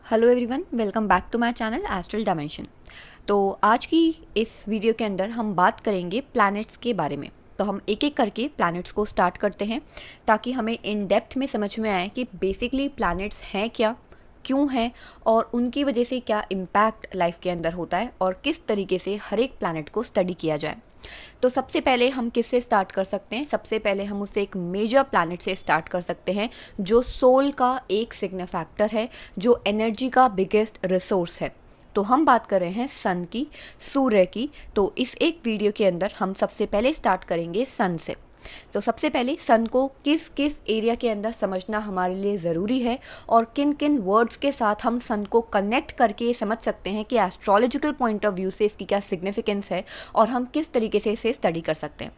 Hello everyone, welcome back to my channel astral dimension. तो आज की इस वीडियो के अंदर हम बात करेंगे प्लैनेट्स के बारे में। तो हम एक एक करके प्लैनेट्स को स्टार्ट करते हैं ताकि हमें इन डेप्थ में समझ में आए कि बेसिकली प्लैनेट्स हैं क्या, क्यों हैं और उनकी वजह से क्या इम्पैक्ट लाइफ के अंदर होता है और किस तरीके से हर एक प्लैनेट को स्टडी किया जाए। तो सबसे पहले हम किससे स्टार्ट कर सकते हैं? सबसे पहले हम उससे एक मेजर प्लैनेट से स्टार्ट कर सकते हैं जो सोल का एक सिग्निफैक्टर है, जो एनर्जी का बिगेस्ट रिसोर्स है। तो हम बात कर रहे हैं सन की, सूर्य की। तो इस एक वीडियो के अंदर हम सबसे पहले स्टार्ट करेंगे सन से। तो सबसे पहले सन को किस किस एरिया के अंदर समझना हमारे लिए ज़रूरी है और किन किन वर्ड्स के साथ हम सन को कनेक्ट करके समझ सकते हैं कि एस्ट्रोलॉजिकल पॉइंट ऑफ व्यू से इसकी क्या सिग्निफिकेंस है और हम किस तरीके से इसे स्टडी कर सकते हैं।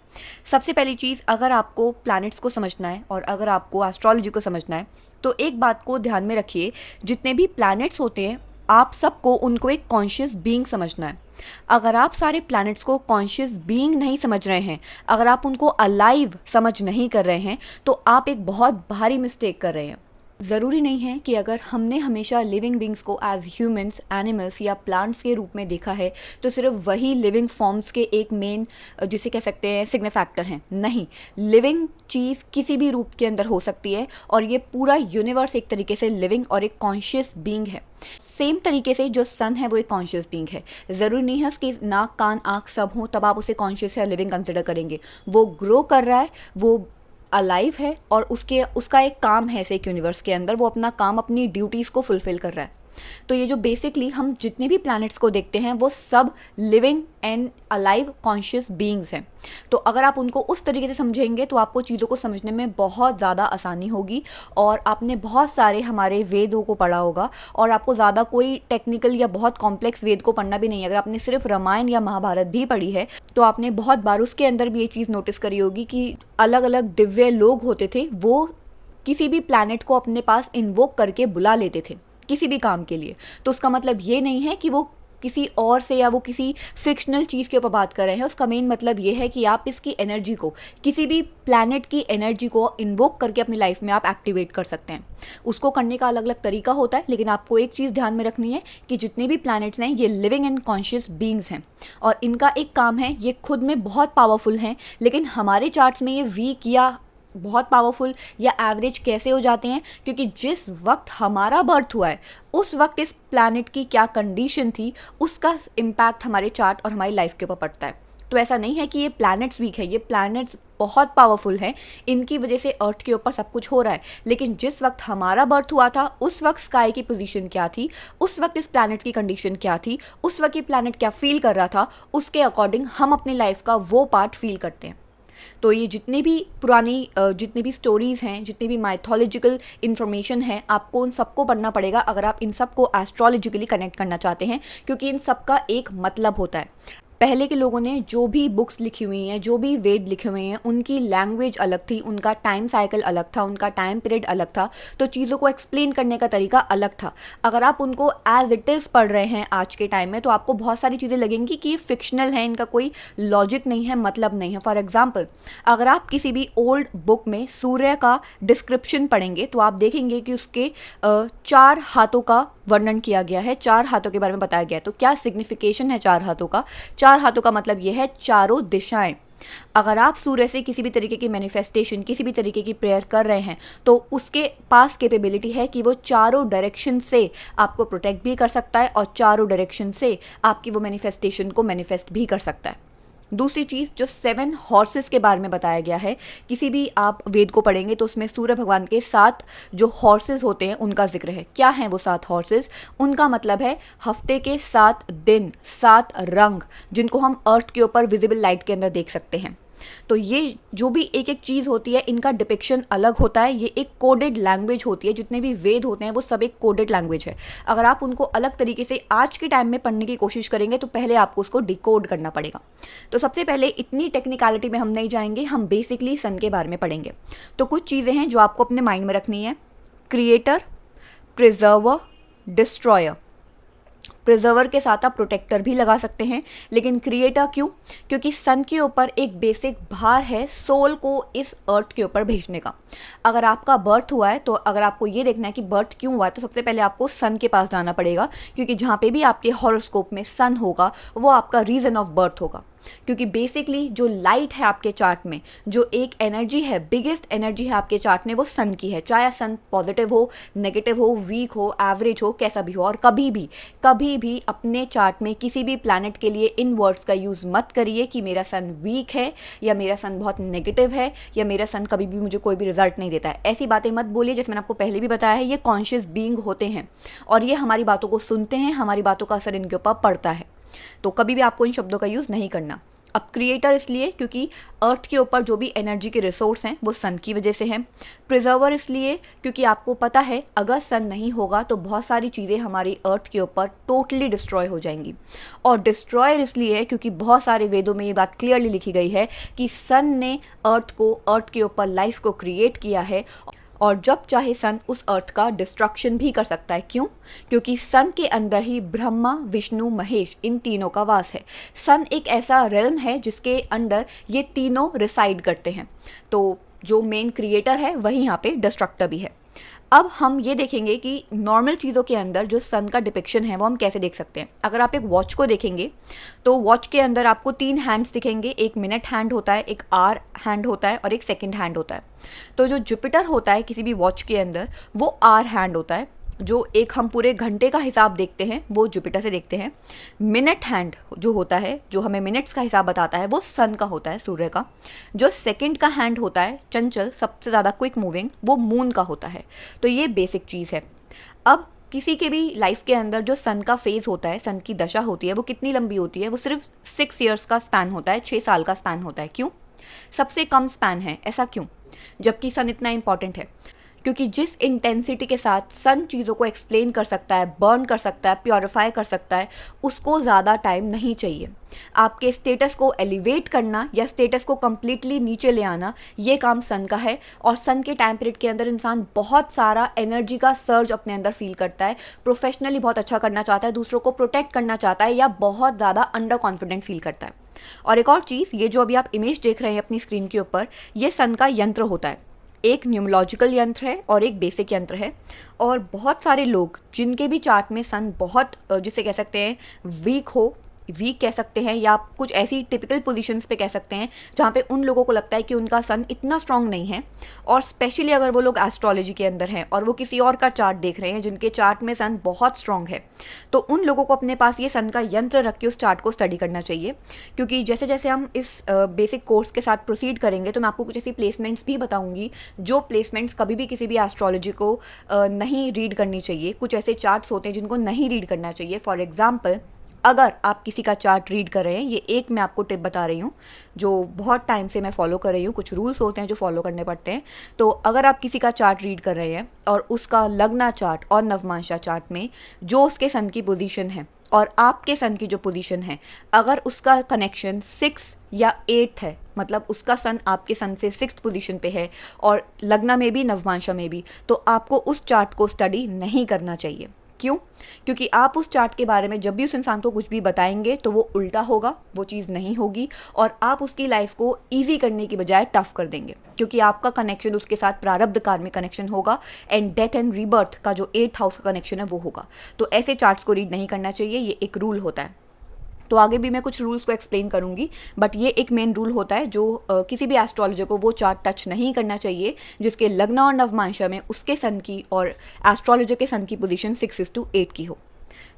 सबसे पहली चीज़, अगर आपको प्लैनेट्स को समझना है और अगर आपको एस्ट्रोलॉजी को समझना है तो एक बात को ध्यान में रखिए, जितने भी प्लैनेट्स होते हैं आप सबको उनको एक कॉन्शियस बीइंग समझना है। अगर आप सारे प्लैनेट्स को कॉन्शियस बीइंग नहीं समझ रहे हैं, अगर आप उनको अलाइव समझ नहीं कर रहे हैं, तो आप एक बहुत भारी मिस्टेक कर रहे हैं। ज़रूरी नहीं है कि अगर हमने हमेशा लिविंग बींग्स को एज ह्यूमंस, एनिमल्स या प्लांट्स के रूप में देखा है तो सिर्फ वही लिविंग फॉर्म्स के एक मेन जिसे कह सकते हैं सिग्निफैक्टर हैं। नहीं, लिविंग चीज़ किसी भी रूप के अंदर हो सकती है और ये पूरा यूनिवर्स एक तरीके से लिविंग और एक कॉन्शियस बीइंग है। सेम तरीके से जो सन है वो एक कॉन्शियस बीइंग है। ज़रूरी नहीं है उसकी नाक, कान, आँख सब हो तब आप उसे कॉन्शियस या लिविंग कंसिडर करेंगे। वो ग्रो कर रहा है, वो अलाइव है और उसका एक काम है एक यूनिवर्स के अंदर, वो अपना काम, अपनी ड्यूटीज़ को फुलफिल कर रहा है। तो ये जो बेसिकली हम जितने भी प्लैनेट्स को देखते हैं वो सब living and alive conscious beings हैं। तो अगर आप उनको उस तरीके से समझेंगे तो आपको चीज़ों को समझने में बहुत ज़्यादा आसानी होगी। और आपने बहुत सारे हमारे वेदों को पढ़ा होगा और आपको ज़्यादा कोई टेक्निकल या बहुत कॉम्प्लेक्स वेद को पढ़ना भी नहीं है। अगर आपने सिर्फ रामायण या महाभारत भी पढ़ी है तो आपने बहुत बार उसके अंदर भी ये चीज़ नोटिस करी होगी कि अलग अलग दिव्य लोग होते थे, वो किसी भी प्लैनेट को अपने पास इन्वोक करके बुला लेते थे किसी भी काम के लिए। तो उसका मतलब ये नहीं है कि वो किसी और से या वो किसी फिक्शनल चीज़ के ऊपर बात कर रहे हैं। उसका मेन मतलब ये है कि आप इसकी एनर्जी को, किसी भी प्लैनेट की एनर्जी को इन्वोक करके अपनी लाइफ में आप एक्टिवेट कर सकते हैं। उसको करने का अलग अलग तरीका होता है, लेकिन आपको एक चीज़ ध्यान में रखनी है कि जितने भी प्लैनेट्स हैं ये लिविंग एंड कॉन्शियस बीइंग्स हैं और इनका एक काम है, ये खुद में बहुत पावरफुल हैं, लेकिन हमारे चार्ट्स में ये वीक या बहुत पावरफुल या एवरेज कैसे हो जाते हैं? क्योंकि जिस वक्त हमारा बर्थ हुआ है उस वक्त इस प्लैनेट की क्या कंडीशन थी, उसका इम्पैक्ट हमारे चार्ट और हमारी लाइफ के ऊपर पड़ता है। तो ऐसा नहीं है कि ये प्लैनेट्स वीक है, ये प्लैनेट्स बहुत पावरफुल हैं, इनकी वजह से अर्थ के ऊपर सब कुछ हो रहा है। लेकिन जिस वक्त हमारा बर्थ हुआ था उस वक्त स्काई की पोजीशन क्या थी, उस वक्त इस प्लैनेट की कंडीशन क्या थी, उस वक्त ये प्लैनेट क्या फील कर रहा था, उसके अकॉर्डिंग हम अपनी लाइफ का वो पार्ट फील करते हैं। तो ये जितनी भी पुरानी जितनी भी स्टोरीज़ हैं, जितनी भी माइथोलॉजिकल इन्फॉर्मेशन है, आपको उन सबको पढ़ना पड़ेगा अगर आप इन सबको एस्ट्रोलॉजिकली कनेक्ट करना चाहते हैं, क्योंकि इन सब का एक मतलब होता है। पहले के लोगों ने जो भी बुक्स लिखी हुई हैं, जो भी वेद लिखे हुए हैं, उनकी लैंग्वेज अलग थी, उनका टाइम साइकिल अलग था, उनका टाइम पीरियड अलग था, तो चीज़ों को एक्सप्लेन करने का तरीका अलग था। अगर आप उनको एज इट इज़ पढ़ रहे हैं आज के टाइम में तो आपको बहुत सारी चीज़ें लगेंगी कि ये फिक्शनल है, इनका कोई लॉजिक नहीं है, मतलब नहीं है। फॉर एग्जाम्पल, अगर आप किसी भी ओल्ड बुक में सूर्य का डिस्क्रिप्शन पढ़ेंगे तो आप देखेंगे कि उसके 4 हाथों का वर्णन किया गया है, 4 हाथों के बारे में बताया गया है। तो क्या सिग्निफिकेशन है 4 हाथों का? 4 हाथों का मतलब यह है चारों दिशाएं। अगर आप सूर्य से किसी भी तरीके की मैनिफेस्टेशन, किसी भी तरीके की प्रेयर कर रहे हैं तो उसके पास कैपेबिलिटी है कि वो चारों डायरेक्शन से आपको प्रोटेक्ट भी कर सकता है और चारों डायरेक्शन से आपकी वो मैनिफेस्टेशन को मैनिफेस्ट भी कर सकता है। दूसरी चीज़, जो 7 हॉर्सेस के बारे में बताया गया है, किसी भी आप वेद को पढ़ेंगे तो उसमें सूर्य भगवान के 7 जो हॉर्सेस होते हैं उनका जिक्र है। क्या हैं वो 7 हॉर्सेस? उनका मतलब है हफ्ते के 7 दिन, 7 रंग, जिनको हम अर्थ के ऊपर विजिबल लाइट के अंदर देख सकते हैं। तो ये जो भी एक एक चीज़ होती है, इनका डिपिक्शन अलग होता है, ये एक कोडेड लैंग्वेज होती है। जितने भी वेद होते हैं वो सब एक कोडेड लैंग्वेज है। अगर आप उनको अलग तरीके से आज के टाइम में पढ़ने की कोशिश करेंगे तो पहले आपको उसको डिकोड करना पड़ेगा। तो सबसे पहले इतनी टेक्निकलिटी में हम नहीं जाएंगे, हम बेसिकली सन के बारे में पढ़ेंगे। तो कुछ चीज़ें हैं जो आपको अपने माइंड में रखनी है। क्रिएटर, प्रिजर्वर, डिस्ट्रॉयर, प्रिजर्वर के साथ आप प्रोटेक्टर भी लगा सकते हैं। लेकिन क्रिएटर क्यों? क्योंकि सन के ऊपर एक बेसिक भार है सोल को इस अर्थ के ऊपर भेजने का। अगर आपका बर्थ हुआ है, तो अगर आपको ये देखना है कि बर्थ क्यों हुआ है, तो सबसे पहले आपको सन के पास जाना पड़ेगा, क्योंकि जहाँ पे भी आपके हॉरोस्कोप में सन होगा वो आपका रीज़न ऑफ बर्थ होगा। क्योंकि बेसिकली जो लाइट है आपके चार्ट में, जो एक एनर्जी है, बिगेस्ट एनर्जी है आपके चार्ट में, वो सन की है। चाहे सन पॉजिटिव हो, नेगेटिव हो, वीक हो, एवरेज हो, कैसा भी हो। और कभी भी अपने चार्ट में किसी भी प्लैनेट के लिए इन वर्ड्स का यूज़ मत करिए कि मेरा सन वीक है, या मेरा सन बहुत नेगेटिव है, या मेरा सन कभी भी मुझे कोई भी रिजल्ट नहीं देता है। ऐसी बातें मत बोलिए। जैसे मैंने आपको पहले भी बताया है, ये कॉन्शियस बीइंग होते हैं और ये हमारी बातों को सुनते हैं, हमारी बातों का असर इनके ऊपर पड़ता है। तो कभी भी आपको इन शब्दों का यूज़ नहीं करना। अब क्रिएटर इसलिए क्योंकि अर्थ के ऊपर जो भी एनर्जी के रिसोर्स हैं वो सन की वजह से हैं। प्रिजर्वर इसलिए क्योंकि आपको पता है अगर सन नहीं होगा तो बहुत सारी चीज़ें हमारी अर्थ के ऊपर टोटली डिस्ट्रॉय हो जाएंगी। और डिस्ट्रॉयर इसलिए क्योंकि बहुत सारे वेदों में ये बात क्लियरली लिखी गई है कि सन ने अर्थ के ऊपर लाइफ को क्रिएट किया है, और जब चाहे सन उस अर्थ का डिस्ट्रक्शन भी कर सकता है। क्यों? क्योंकि सन के अंदर ही ब्रह्मा, विष्णु, महेश, इन तीनों का वास है। सन एक ऐसा रेल्म है जिसके अंदर ये तीनों रिसाइड करते हैं। तो जो मेन क्रिएटर है वही यहाँ पे डिस्ट्रक्टर भी है। अब हम ये देखेंगे कि नॉर्मल चीज़ों के अंदर जो सन का डिपिक्शन है वो हम कैसे देख सकते हैं। अगर आप एक वॉच को देखेंगे तो वॉच के अंदर आपको 3 हैंड्स दिखेंगे। एक मिनट हैंड होता है, एक आवर हैंड होता है और एक सेकंड हैंड होता है। तो जो जुपिटर होता है किसी भी वॉच के अंदर वो आवर हैंड होता है। जो एक हम पूरे घंटे का हिसाब देखते हैं वो जुपिटर से देखते हैं। मिनट हैंड जो होता है, जो हमें मिनट्स का हिसाब बताता है, वो सन का होता है, सूर्य का। जो सेकंड का हैंड होता है, चंचल, सबसे ज़्यादा क्विक मूविंग, वो मून का होता है। तो ये बेसिक चीज़ है। अब किसी के भी लाइफ के अंदर जो सन का फेज़ होता है, सन की दशा होती है, वो कितनी लंबी होती है? वो सिर्फ 6 ईयर्स का स्पैन होता है, 6 साल का स्पैन होता है। क्यों? सबसे कम स्पैन है। ऐसा क्यों जबकि सन इतना इंपॉर्टेंट है? क्योंकि जिस इंटेंसिटी के साथ सन चीज़ों को एक्सप्लेन कर सकता है, बर्न कर सकता है, प्योरीफाई कर सकता है, उसको ज़्यादा टाइम नहीं चाहिए। आपके स्टेटस को एलिवेट करना या स्टेटस को कम्प्लीटली नीचे ले आना, ये काम सन का है। और सन के टाइम पीरियड के अंदर इंसान बहुत सारा एनर्जी का सर्ज अपने अंदर फील करता है, प्रोफेशनली बहुत अच्छा करना चाहता है, दूसरों को प्रोटेक्ट करना चाहता है, या बहुत ज़्यादा अंडर कॉन्फिडेंट फील करता है। और एक और चीज़, ये जो अभी आप इमेज देख रहे हैं अपनी स्क्रीन के ऊपर, ये सन का यंत्र होता है। एक न्यूमोलॉजिकल यंत्र है और एक बेसिक यंत्र है। और बहुत सारे लोग जिनके भी चार्ट में सन बहुत, जिसे कह सकते हैं वीक कह सकते हैं, या कुछ ऐसी टिपिकल पोजीशंस पे कह सकते हैं जहाँ पे उन लोगों को लगता है कि उनका सन इतना स्ट्रांग नहीं है। और स्पेशली अगर वो लोग एस्ट्रोलॉजी के अंदर हैं और वो किसी और का चार्ट देख रहे हैं जिनके चार्ट में सन बहुत स्ट्रांग है, तो उन लोगों को अपने पास ये सन का यंत्र रख के उस चार्ट को स्टडी करना चाहिए। क्योंकि जैसे जैसे हम इस बेसिक कोर्स के साथ प्रोसीड करेंगे तो मैं आपको कुछ ऐसी प्लेसमेंट्स भी बताऊँगी जो प्लेसमेंट्स कभी भी किसी भी एस्ट्रोलॉजी को नहीं रीड करनी चाहिए। कुछ ऐसे चार्ट्स होते हैं जिनको नहीं रीड करना चाहिए। फॉर एग्जाम्पल, अगर आप किसी का चार्ट रीड कर रहे हैं, ये एक मैं आपको टिप बता रही हूँ जो बहुत टाइम से मैं फॉलो कर रही हूँ, कुछ रूल्स होते हैं जो फॉलो करने पड़ते हैं। तो अगर आप किसी का चार्ट रीड कर रहे हैं और उसका लग्ना चार्ट और नवमांशा चार्ट में जो उसके सन की पोजीशन है और आपके सन की जो पोजीशन है, अगर उसका कनेक्शन 6 या 8 है, मतलब उसका सन आपके सन से 6th पोजीशन पे है और लग्ना में भी नवमांशा में भी, तो आपको उस चार्ट को स्टडी नहीं करना चाहिए। क्यों? क्योंकि आप उस चार्ट के बारे में जब भी उस इंसान को कुछ भी बताएंगे तो वो उल्टा होगा, वो चीज़ नहीं होगी, और आप उसकी लाइफ को ईजी करने की बजाय टफ कर देंगे। क्योंकि आपका कनेक्शन उसके साथ प्रारब्ध कार्मिक कनेक्शन होगा, एंड डेथ एंड रीबर्थ का जो 8th हाउस का कनेक्शन है वो होगा। तो ऐसे चार्ट्स को रीड नहीं करना चाहिए, ये एक रूल होता है। तो आगे भी मैं कुछ रूल्स को एक्सप्लेन करूंगी, बट ये एक मेन रूल होता है जो किसी भी एस्ट्रोलॉजर को वो चार्ट टच नहीं करना चाहिए जिसके लग्न और नवमांशा में उसके सन की और एस्ट्रोलॉजर के सन की पोजीशन 6:8 की हो।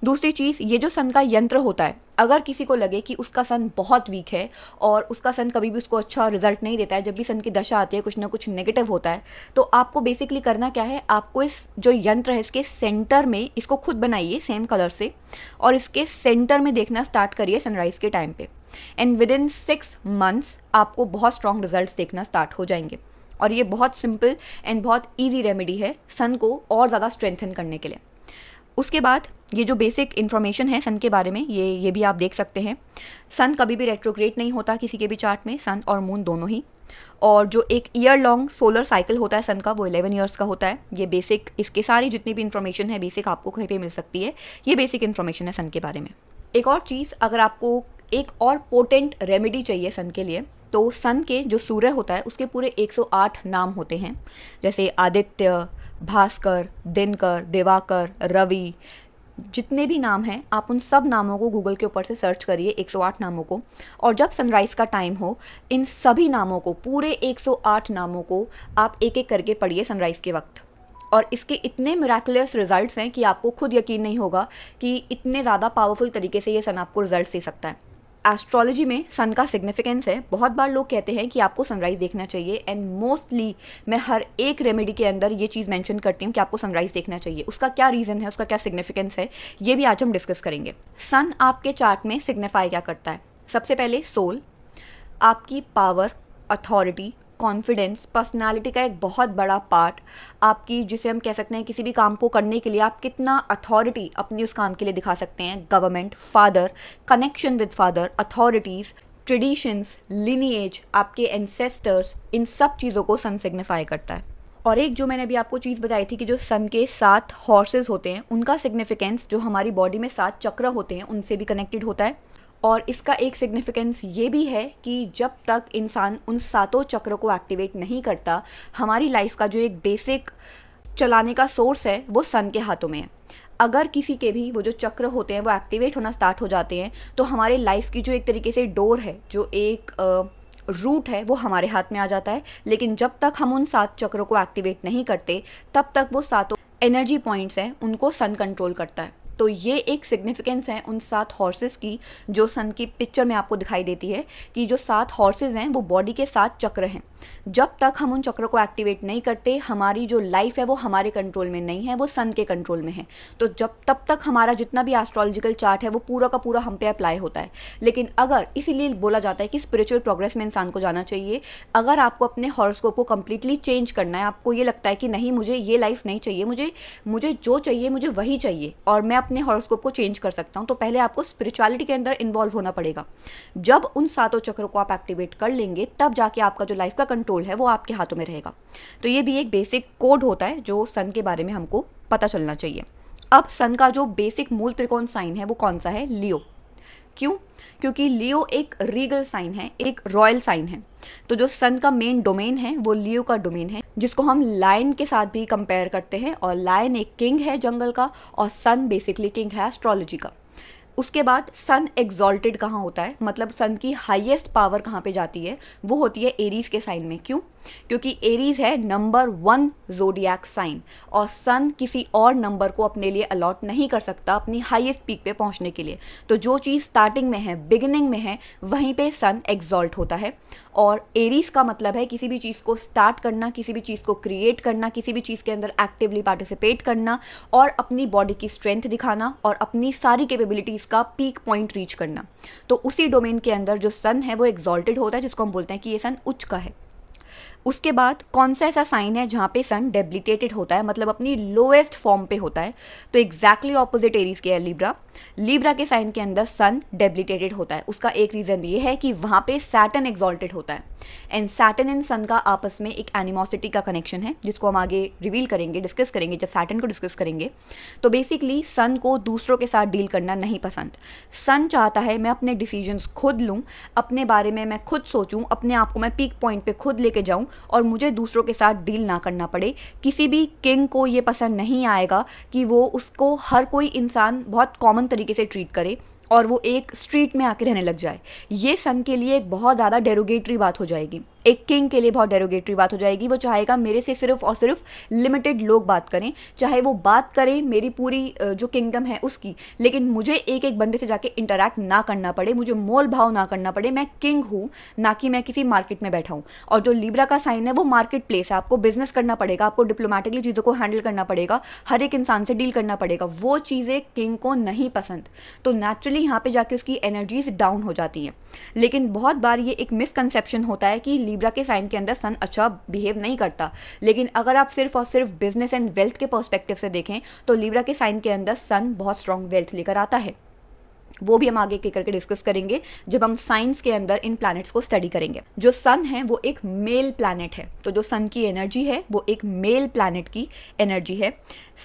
दूसरी चीज़, ये जो सन का यंत्र होता है, अगर किसी को लगे कि उसका सन बहुत वीक है और उसका सन कभी भी उसको अच्छा रिजल्ट नहीं देता है, जब भी सन की दशा आती है कुछ ना कुछ नेगेटिव होता है, तो आपको बेसिकली करना क्या है, आपको इस जो यंत्र है इसके सेंटर में इसको खुद बनाइए सेम कलर से, और इसके सेंटर में देखना स्टार्ट करिए सनराइज़ के टाइम पे, एंड विद इन 6 मंथ्स आपको बहुत स्ट्रॉन्ग रिजल्ट देखना स्टार्ट हो जाएंगे। और ये बहुत सिंपल एंड बहुत ईजी रेमेडी है सन को और ज़्यादा स्ट्रेंथन करने के लिए। उसके बाद ये जो बेसिक इन्फॉर्मेशन है सन के बारे में, ये भी आप देख सकते हैं। सन कभी भी रेट्रोग्रेड नहीं होता किसी के भी चार्ट में, सन और मून दोनों ही। और जो एक ईयर लॉन्ग सोलर साइकिल होता है सन का, वो 11 ईयर्स का होता है। ये बेसिक, इसके सारी जितनी भी इन्फॉर्मेशन है बेसिक आपको कहीं पे मिल सकती है। ये बेसिक इन्फॉर्मेशन है सन के बारे में। एक और चीज़, अगर आपको एक और पोटेंट रेमेडी चाहिए सन के लिए, तो सन के जो सूर्य होता है उसके पूरे 108 नाम होते हैं, जैसे आदित्य, भास्कर, दिनकर, दिवाकर, रवि, जितने भी नाम हैं आप उन सब नामों को गूगल के ऊपर से सर्च करिए, 108 नामों को। और जब सनराइज़ का टाइम हो, इन सभी नामों को, पूरे 108 नामों को आप एक एक करके पढ़िए सनराइज़ के वक्त। और इसके इतने मिराकुलस रिजल्ट्स हैं कि आपको खुद यकीन नहीं होगा कि इतने ज़्यादा पावरफुल तरीके से ये सन आपको रिजल्ट दे सकता है। एस्ट्रोलॉजी में सन का सिग्निफिकेंस है। बहुत बार लोग कहते हैं कि आपको सनराइज़ देखना चाहिए, एंड मोस्टली मैं हर एक रेमेडी के अंदर ये चीज़ मेंशन करती हूँ कि आपको सनराइज़ देखना चाहिए। उसका क्या रीज़न है, उसका क्या सिग्निफिकेंस है, ये भी आज हम डिस्कस करेंगे। सन आपके चार्ट में सिग्निफाई क्या करता है? सबसे पहले सोल, आपकी पावर, अथॉरिटी, कॉन्फिडेंस, पर्सनालिटी का एक बहुत बड़ा पार्ट, आपकी, जिसे हम कह सकते हैं किसी भी काम को करने के लिए आप कितना अथॉरिटी अपनी उस काम के लिए दिखा सकते हैं। Government, father, connection with father, authorities, traditions, lineage, आपके एंसेस्टर्स, इन सब चीज़ों को सन सिग्निफाई करता है। और एक जो मैंने अभी आपको चीज़ बताई थी कि जो सन के 7 हॉर्सेस होते हैं, उनका सिग्निफिकेंस जो हमारी बॉडी में 7 चक्र होते हैं उनसे भी कनेक्टेड होता है। और इसका एक सिग्निफिकेंस ये भी है कि जब तक इंसान उन 7 चक्रों को एक्टिवेट नहीं करता, हमारी लाइफ का जो एक बेसिक चलाने का सोर्स है वो सन के हाथों में है। अगर किसी के भी वो जो चक्र होते हैं वो एक्टिवेट होना स्टार्ट हो जाते हैं, तो हमारे लाइफ की जो एक तरीके से डोर है, जो एक रूट है, वो हमारे हाथ में आ जाता है। लेकिन जब तक हम उन 7 चक्रों को एक्टिवेट नहीं करते, तब तक वो 7 एनर्जी पॉइंट्स हैं, उनको सन कंट्रोल करता है। तो ये एक सिग्निफिकेंस है उन 7 हॉर्सेस की, जो सन की पिक्चर में आपको दिखाई देती है कि जो 7 हॉर्सेस हैं वो बॉडी के 7 चक्र हैं। जब तक हम उन चक्रों को एक्टिवेट नहीं करते, हमारी जो लाइफ है वो हमारे कंट्रोल में नहीं है, वो सन के कंट्रोल में है। तो तब तक हमारा जितना भी एस्ट्रोलॉजिकल चार्ट है वो पूरा का पूरा हम पे अप्लाई होता है। लेकिन अगर, इसीलिए बोला जाता है कि स्पिरिचुअल प्रोग्रेस में इंसान को जाना चाहिए। अगर आपको अपने हॉरोस्कोप को कम्प्लीटली चेंज करना है, आपको ये लगता है कि नहीं मुझे ये लाइफ नहीं चाहिए, मुझे जो चाहिए मुझे वही चाहिए और मैं अपने हॉरोस्कोप को चेंज कर सकता हूँ, तो पहले आपको स्पिरिचुअलिटी के अंदर इन्वॉल्व होना पड़ेगा। जब उन 7 चक्रों को आप एक्टिवेट कर लेंगे, तब जाके आपका जो लाइफ का कंट्रोल है वो आपके हाथों में रहेगा। तो ये भी एक बेसिक कोड होता है जो सन के बारे में हमको पता चलना चाहिए। अब सन का जो बेसिक मूल त्रिकोण साइन है वो कौन सा है? लियो। क्यों? क्योंकि लियो एक रीगल साइन है, एक रॉयल साइन है। तो जो सन का मेन डोमेन है वो लियो का डोमेन है, जिसको हम लायन के साथ भी कंपेयर करते हैं। और लायन एक किंग है जंगल का, और सन बेसिकली किंग है एस्ट्रोलॉजी का। उसके बाद सन एग्जॉल्टेड कहाँ होता है, मतलब सन की हाईएस्ट पावर कहाँ पे जाती है? वो होती है एरीज के साइन में। क्यों? क्योंकि एरीज है नंबर 1 जोडियक साइन, और सन किसी और नंबर को अपने लिए अलॉट नहीं कर सकता अपनी हाईएस्ट पीक पे पहुंचने के लिए। तो जो चीज़ स्टार्टिंग में है, बिगिनिंग में है, वहीं पे सन एग्जॉल्ट होता है। और एरीज का मतलब है किसी भी चीज़ को स्टार्ट करना, किसी भी चीज़ को क्रिएट करना, किसी भी चीज़ के अंदर एक्टिवली पार्टिसिपेट करना, और अपनी बॉडी की स्ट्रेंथ दिखाना, और अपनी सारी कैपेबिलिटीज़ का पीक पॉइंट रीच करना। तो उसी डोमेन के अंदर जो सन है वो एग्जॉल्टेड होता है, जिसको हम बोलते हैं कि ये सन उच्च का है। उसके बाद कौन सा ऐसा साइन है जहाँ पे सन डेबिलिटेटेड होता है, मतलब अपनी लोएस्ट फॉर्म पे होता है? तो एग्जैक्टली ऑपोजिट एरीज के है लिब्रा। लिब्रा के साइन के अंदर सन डेबिलिटेटेड होता है। उसका एक रीज़न ये है कि वहाँ पे सैटर्न एग्जॉल्टेड होता है, एंड सैटर्न एंड सन का आपस में एक एनिमोसिटी का कनेक्शन है, जिसको हम आगे रिवील करेंगे, डिस्कस करेंगे जब सैटर्न को डिस्कस करेंगे। तो बेसिकली सन को दूसरों के साथ डील करना नहीं पसंद। सन चाहता है मैं अपने डिसीजंस खुद लूँ, अपने बारे में मैं खुद सोचूं, अपने आप को मैं पीक पॉइंट पे खुद लेके जाऊं, और मुझे दूसरों के साथ डील ना करना पड़े। किसी भी किंग को ये पसंद नहीं आएगा कि वो उसको हर कोई इंसान बहुत कॉमन तरीके से ट्रीट करे और वो एक स्ट्रीट में आके रहने लग जाए। ये सन के लिए एक बहुत ज़्यादा डेरोगेटरी बात हो जाएगी, एक किंग के लिए बहुत डेरोगेटरी बात हो जाएगी। वो चाहेगा मेरे से सिर्फ और सिर्फ लिमिटेड लोग बात करें, चाहे वो बात करें मेरी पूरी जो किंगडम है उसकी, लेकिन मुझे एक एक बंदे से जाके इंटरैक्ट ना करना पड़े, मुझे मोल भाव ना करना पड़े। मैं किंग हूँ, ना कि मैं किसी मार्केट में बैठा हूँ। और जो लिब्रा का साइन है वो मार्केट प्लेस है, आपको बिजनेस करना पड़ेगा, आपको डिप्लोमेटिकली चीज़ों को हैंडल करना पड़ेगा, हर एक इंसान से डील करना पड़ेगा। वो चीज़ें किंग को नहीं पसंद, तो नेचुरली यहाँ पे जाके उसकी एनर्जीज डाउन हो जाती हैं। लेकिन बहुत बार ये एक मिसकंसेप्शन होता है कि लीब्रा के साइन के अंदर सन अच्छा बिहेव नहीं करता, लेकिन अगर आप सिर्फ और सिर्फ बिजनेस एंड वेल्थ के पर्सपेक्टिव से देखें तो लीब्रा के साइन के अंदर सन बहुत स्ट्रॉन्ग वेल्थ लेकर आता है। वो भी हम आगे के करके डिस्कस करेंगे जब हम साइंस के अंदर इन प्लैनेट्स को स्टडी करेंगे। जो सन है वो एक मेल प्लैनेट है, तो जो सन की एनर्जी है वो एक मेल प्लैनेट की एनर्जी है।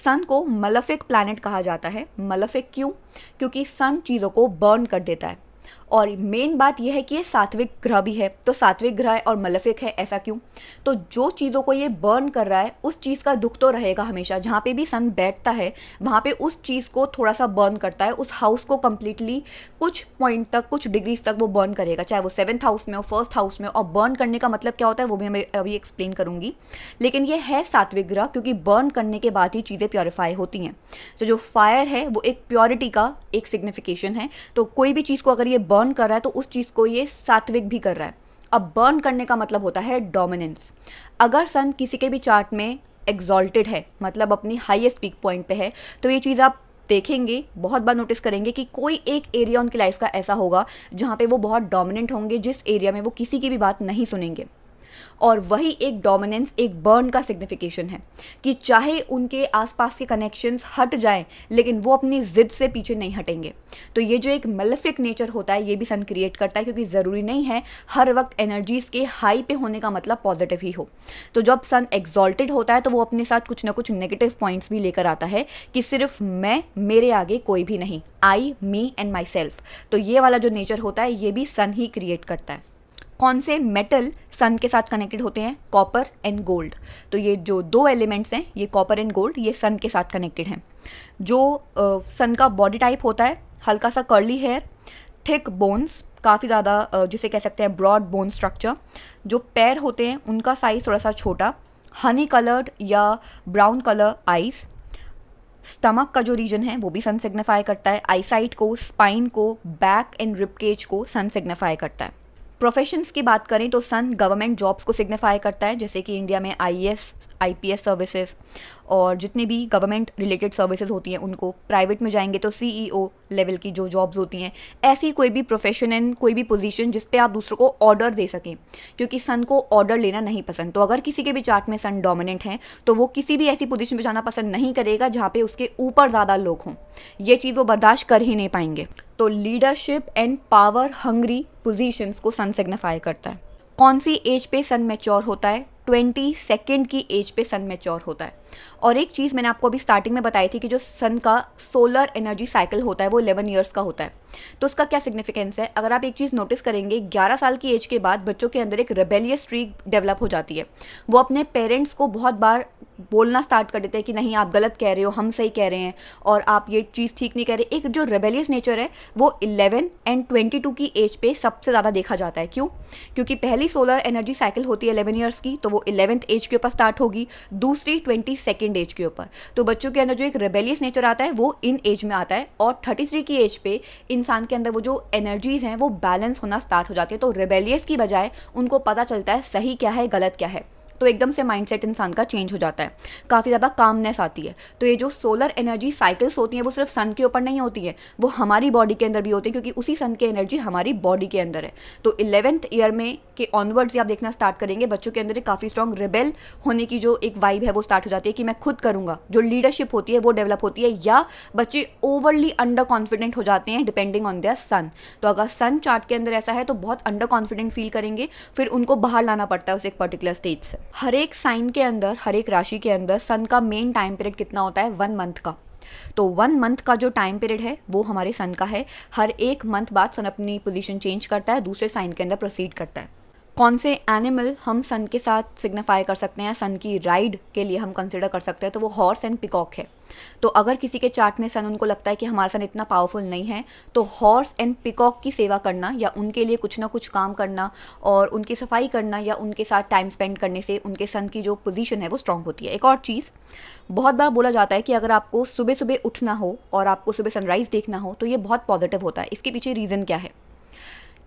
सन को मलेफिक प्लैनेट कहा जाता है। मलेफिक क्यों? क्योंकि सन चीज़ों को बर्न कर देता है। और मेन बात यह है कि ये सात्विक ग्रह भी है, तो सात्विक ग्रह है और मलेफिक है, ऐसा क्यों? तो जो चीज़ों को ये बर्न कर रहा है उस चीज़ का दुख तो रहेगा हमेशा। जहाँ पे भी सन बैठता है वहाँ पे उस चीज़ को थोड़ा सा बर्न करता है, उस हाउस को कम्प्लीटली कुछ पॉइंट तक, कुछ डिग्रीज तक वो बर्न करेगा, चाहे वो 7th हाउस में हो, 1st हाउस में हो। और बर्न करने का मतलब क्या होता है वो भी मैं अभी एक्सप्लेन करूँगी, लेकिन ये है सात्विक ग्रह क्योंकि बर्न करने के बाद ही चीज़ें प्योरीफाई होती हैं। तो जो फायर है वो एक प्योरिटी का एक सिग्निफिकेशन है, तो कोई भी चीज़ को अगर ये बर्न कर रहा है तो उस चीज़ को ये सात्विक भी कर रहा है। अब बर्न करने का मतलब होता है डोमिनेंस। अगर सन किसी के भी चार्ट में एग्जॉल्टेड है, मतलब अपनी हाईएस्ट पीक पॉइंट पे है, तो ये चीज़ आप देखेंगे, बहुत बार नोटिस करेंगे कि कोई एक एरिया उनकी लाइफ का ऐसा होगा जहाँ पे वो बहुत डोमिनेंट होंगे, जिस एरिया में वो किसी की भी बात नहीं सुनेंगे। और वही एक डोमिनेंस, एक बर्न का सिग्निफिकेशन है कि चाहे उनके आसपास के कनेक्शंस हट जाएं लेकिन वो अपनी जिद से पीछे नहीं हटेंगे। तो ये जो एक मेलेफिक नेचर होता है ये भी सन क्रिएट करता है, क्योंकि ज़रूरी नहीं है हर वक्त एनर्जीज़ के हाई पे होने का मतलब पॉजिटिव ही हो। तो जब सन एक्सॉल्टेड होता है तो वो अपने साथ कुछ ना कुछ नेगेटिव पॉइंट्स भी लेकर आता है कि सिर्फ मैं, मेरे आगे कोई भी नहीं, आई, मी एंड माई सेल्फ। तो ये वाला जो नेचर होता है ये भी सन ही क्रिएट करता है। कौन से मेटल सन के साथ कनेक्टेड होते हैं? Copper and gold. तो ये जो दो एलिमेंट्स हैं, ये कॉपर एंड गोल्ड, ये सन के साथ कनेक्टेड हैं। जो सन का बॉडी टाइप होता है, हल्का सा कर्ली हेयर, थिक बोन्स, काफ़ी ज़्यादा जिसे कह सकते हैं ब्रॉड बोन स्ट्रक्चर। जो पैर होते हैं उनका साइज़ थोड़ा सा छोटा, हनी कलर्ड या ब्राउन कलर आइज़। स्टमक का जो रीजन है वो भी सन सिग्निफाई करता है। आईसाइट को, स्पाइन को, बैक एंड रिबकेज को सन सिग्निफाई करता है। प्रोफेशंस की बात करें तो सन गवर्नमेंट जॉब्स को सिग्निफाई करता है, जैसे कि इंडिया में आईएएस, आईपीएस सर्विसेज और जितनी भी गवर्नमेंट रिलेटेड सर्विसेज होती हैं उनको। प्राइवेट में जाएंगे तो सीईओ लेवल की जो जॉब्स होती हैं, ऐसी कोई भी प्रोफेशन एंड कोई भी पोजीशन जिस पे आप दूसरों को ऑर्डर दे सकें, क्योंकि सन को ऑर्डर लेना नहीं पसंद। तो अगर किसी के भी चार्ट में सन डोमिनेंट है तो वो किसी भी ऐसी पोजीशन पे जाना पसंद नहीं करेगा जहाँ पे उसके ऊपर ज़्यादा लोग हों। ये चीज़ वो बर्दाश्त कर ही नहीं पाएंगे। तो leadership and power hungry positions को सन सिग्निफाई करता है। कौन सी एज पे सन मैच्योर होता है? 22nd की एज पे सन मैच्योर होता है। और एक चीज़ मैंने आपको अभी स्टार्टिंग में बताई थी कि जो सन का सोलर एनर्जी साइकिल होता है वो 11 ईयर्स का होता है। तो उसका क्या सिग्निफिकेंस है? अगर आप एक चीज़ नोटिस करेंगे, 11 साल की एज के बाद बच्चों के अंदर एक रेबेलियस स्ट्रीक डेवलप हो जाती है। वो अपने पेरेंट्स को बहुत बार बोलना स्टार्ट कर देते हैं कि नहीं आप गलत कह रहे हो, हम सही कह रहे हैं, और आप ये चीज़ ठीक नहीं कह रहे। एक जो रेबेलियस नेचर है वो 11 एंड 22 की एज पे सबसे ज़्यादा देखा जाता है। क्यों? क्योंकि पहली सोलर एनर्जी साइकिल होती है 11 ईयर्स की, तो वो 11th एज के ऊपर स्टार्ट होगी, दूसरी 22nd एज के ऊपर। तो बच्चों के अंदर जो एक रेबेलियस नेचर आता है वो इन एज में आता है, और 33 की एज पे इंसान के अंदर वो जो एनर्जीज हैं वो बैलेंस होना स्टार्ट हो जाती है। तो रेबेलियस की बजाय उनको पता चलता है सही क्या है, गलत क्या है, तो एकदम से माइंडसेट इंसान का चेंज हो जाता है, काफ़ी ज़्यादा कामनेस आती है। तो ये जो सोलर एनर्जी साइकिल्स होती हैं वो सिर्फ सन के ऊपर नहीं होती है, वो हमारी बॉडी के अंदर भी होती है, क्योंकि उसी सन की एनर्जी हमारी बॉडी के अंदर है। तो 11th ईयर में के ऑनवर्ड्स आप देखना स्टार्ट करेंगे, बच्चों के अंदर एक काफ़ी स्ट्रॉन्ग रिबेल होने की जो एक वाइब है वो स्टार्ट हो जाती है कि मैं खुद करूँगा। जो लीडरशिप होती है वो डेवलप होती है, या बच्चे ओवरली अंडर कॉन्फिडेंट हो जाते हैं डिपेंडिंग ऑन देयर सन। तो अगर सन चार्ट के अंदर ऐसा है तो बहुत अंडर कॉन्फिडेंट फील करेंगे, फिर उनको बाहर लाना पड़ता है उस एक पर्टिकुलर स्टेज से। हर एक साइन के अंदर, हर एक राशि के अंदर सन का मेन टाइम पीरियड कितना होता है? 1 मंथ का। तो 1 मंथ का जो टाइम पीरियड है वो हमारे सन का है। हर एक मंथ बाद सन अपनी पोजीशन चेंज करता है, दूसरे साइन के अंदर प्रोसीड करता है। कौन से एनिमल हम सन के साथ सिग्निफाई कर सकते हैं, सन की राइड के लिए हम कंसिडर कर सकते हैं? तो वो हॉर्स एंड पिकॉक है। तो अगर किसी के चार्ट में सन, उनको लगता है कि हमारा सन इतना पावरफुल नहीं है, तो हॉर्स एंड पिकॉक की सेवा करना या उनके लिए कुछ ना कुछ काम करना और उनकी सफाई करना या उनके साथ टाइम स्पेंड करने से उनके सन की जो पोजीशन है वो स्ट्रांग होती है। एक और चीज़, बहुत बार बोला जाता है कि अगर आपको सुबह सुबह उठना हो और आपको सुबह सनराइज़ देखना हो तो ये बहुत पॉजिटिव होता है। इसके पीछे रीज़न क्या है?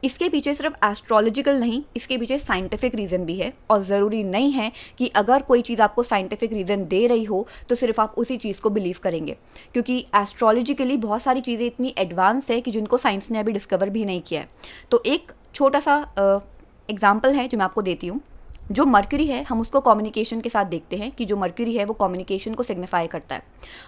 इसके पीछे सिर्फ एस्ट्रोलॉजिकल नहीं, इसके पीछे साइंटिफिक रीज़न भी है। और ज़रूरी नहीं है कि अगर कोई चीज़ आपको साइंटिफिक रीज़न दे रही हो तो सिर्फ आप उसी चीज़ को बिलीव करेंगे, क्योंकि एस्ट्रोलॉजिकली बहुत सारी चीज़ें इतनी एडवांस है कि जिनको साइंस ने अभी डिस्कवर भी नहीं किया है। तो एक छोटा सा एग्जाम्पल है जो मैं आपको देती हूँ। जो मर्क्यूरी है हम उसको कम्युनिकेशन के साथ देखते हैं कि जो मर्क्यूरी है वो कम्युनिकेशन को सिग्निफाई करता है,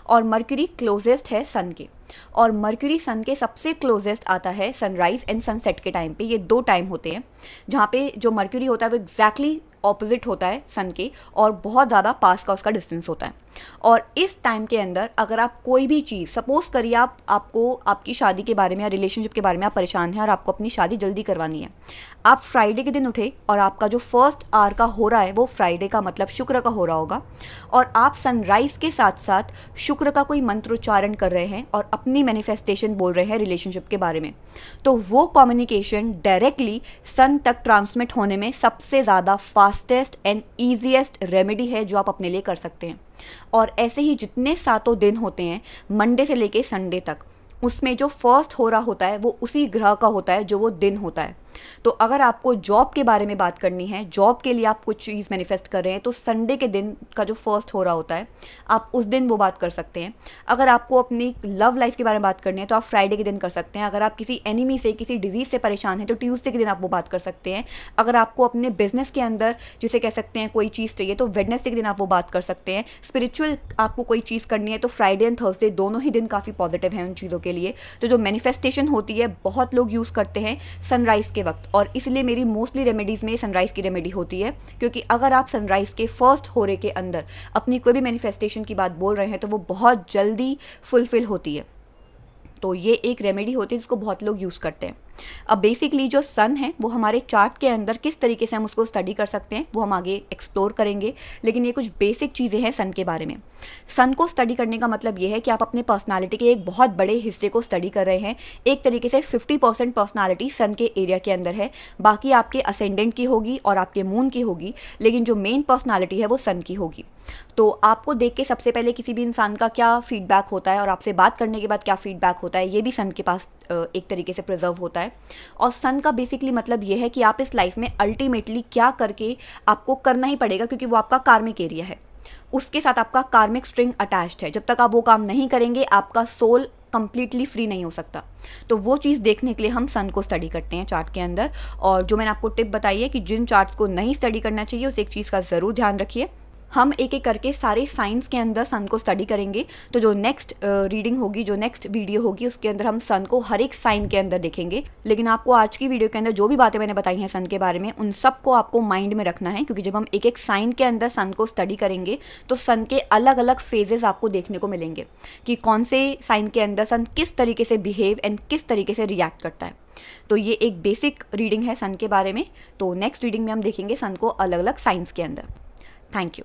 और मर्क्यूरी क्लोजेस्ट है सन के, और मर्क्यूरी सन के सबसे क्लोजेस्ट आता है सनराइज एंड सनसेट के टाइम पे। ये 2 टाइम होते हैं जहाँ पे जो मर्क्यूरी होता है वो एग्जैक्टली ऑपोजिट होता है सन के, और बहुत ज़्यादा पास का उसका डिस्टेंस होता है। और इस टाइम के अंदर अगर आप कोई भी चीज़, सपोज करिए आपको आपकी शादी के बारे में या रिलेशनशिप के बारे में आप परेशान हैं और आपको अपनी शादी जल्दी करवानी है, आप फ्राइडे के दिन उठे और आपका जो फर्स्ट आवर का हो रहा है वो फ्राइडे का मतलब शुक्र का हो रहा होगा, और आप सनराइज के साथ साथ शुक्र का कोई मंत्रोच्चारण कर रहे हैं और अपनी मैनिफेस्टेशन बोल रहे हैं रिलेशनशिप के बारे में, तो वो कम्युनिकेशन डायरेक्टली सन तक ट्रांसमिट होने में सबसे ज़्यादा फास्टेस्ट एंड ईजीएस्ट रेमेडी है जो आप अपने लिए कर सकते हैं। और ऐसे ही जितने 7 दिन होते हैं मंडे से लेके संडे तक, उसमें जो फर्स्ट हो रहा होता है वो उसी ग्रह का होता है जो वो दिन होता है। तो अगर आपको जॉब के बारे में बात करनी है, जॉब के लिए आप कुछ चीज़ मैनिफेस्ट कर रहे हैं, तो संडे के दिन का जो फर्स्ट हो रहा होता है आप उस दिन वो बात कर सकते हैं। अगर आपको अपनी लव लाइफ के बारे में बात करनी है तो आप फ्राइडे के दिन कर सकते हैं। अगर आप किसी एनिमी से, किसी डिजीज़ से परेशान हैं तो ट्यूसडे के दिन आप वो बात कर सकते हैं। अगर आपको अपने बिजनेस के अंदर जिसे कह सकते हैं कोई चीज़ चाहिए तो वेडनेसडे के दिन आप वो बात कर सकते हैं। स्पिरिचुअल आपको कोई चीज़ करनी है तो फ्राइडे एंड थर्सडे दोनों ही दिन काफ़ी पॉजिटिव हैं उन चीज़ों के लिए। तो जो मैनिफेस्टेशन होती है बहुत लोग यूज़ करते हैं सनराइज़ के वक्त, और इसलिए मेरी मोस्टली रेमेडीज़ में सनराइज़ की रेमेडी होती है, क्योंकि अगर आप सनराइज़ के फर्स्ट होरे के अंदर अपनी कोई भी मैनिफेस्टेशन की बात बोल रहे हैं तो वो बहुत जल्दी फुलफिल होती है। तो ये एक रेमेडी होती है जिसको बहुत लोग यूज़ करते हैं। अब बेसिकली जो सन है वो हमारे चार्ट के अंदर किस तरीके से हम उसको स्टडी कर सकते हैं वो हम आगे एक्सप्लोर करेंगे, लेकिन ये कुछ बेसिक चीज़ें हैं सन के बारे में। सन को स्टडी करने का मतलब ये है कि आप अपने पर्सनालिटी के एक बहुत बड़े हिस्से को स्टडी कर रहे हैं। एक तरीके से 50% पर्सनालिटी सन के एरिया के अंदर है, बाकी आपके असेंडेंट की होगी और आपके मून की होगी, लेकिन जो मेन पर्सनालिटी है वो सन की होगी। तो आपको देख के सबसे पहले किसी भी इंसान का क्या फीडबैक होता है और आपसे बात करने के बाद क्या फीडबैक होता है, ये भी सन के पास एक तरीके से प्रिजर्व होता है। और सन का बेसिकली मतलब ये है कि आप इस लाइफ में अल्टीमेटली क्या करके आपको करना ही पड़ेगा, क्योंकि वो आपका कार्मिक एरिया है, उसके साथ आपका कार्मिक स्ट्रिंग अटैच्ड है। जब तक आप वो काम नहीं करेंगे आपका सोल कंप्लीटली फ्री नहीं हो सकता। तो वो चीज़ देखने के लिए हम सन को स्टडी करते हैं चार्ट के अंदर। और जो मैंने आपको टिप बताई है कि जिन चार्ट्स को नहीं स्टडी करना चाहिए उस एक चीज़ का ज़रूर ध्यान रखिए। हम एक एक करके सारे साइंस के अंदर सन को स्टडी करेंगे। तो जो नेक्स्ट रीडिंग होगी, जो नेक्स्ट वीडियो होगी, उसके अंदर हम सन को हर एक साइन के अंदर देखेंगे। लेकिन आपको आज की वीडियो के अंदर जो भी बातें मैंने बताई हैं सन के बारे में, उन सब को आपको माइंड में रखना है, क्योंकि जब हम एक एक साइन के अंदर सन को स्टडी करेंगे तो सन के अलग अलग फेजेस आपको देखने को मिलेंगे कि कौन से साइन के अंदर सन किस तरीके से बिहेव एंड किस तरीके से रिएक्ट करता है। तो ये एक बेसिक रीडिंग है सन के बारे में। तो नेक्स्ट रीडिंग में हम देखेंगे सन को अलग अलग साइंस के अंदर। Thank you.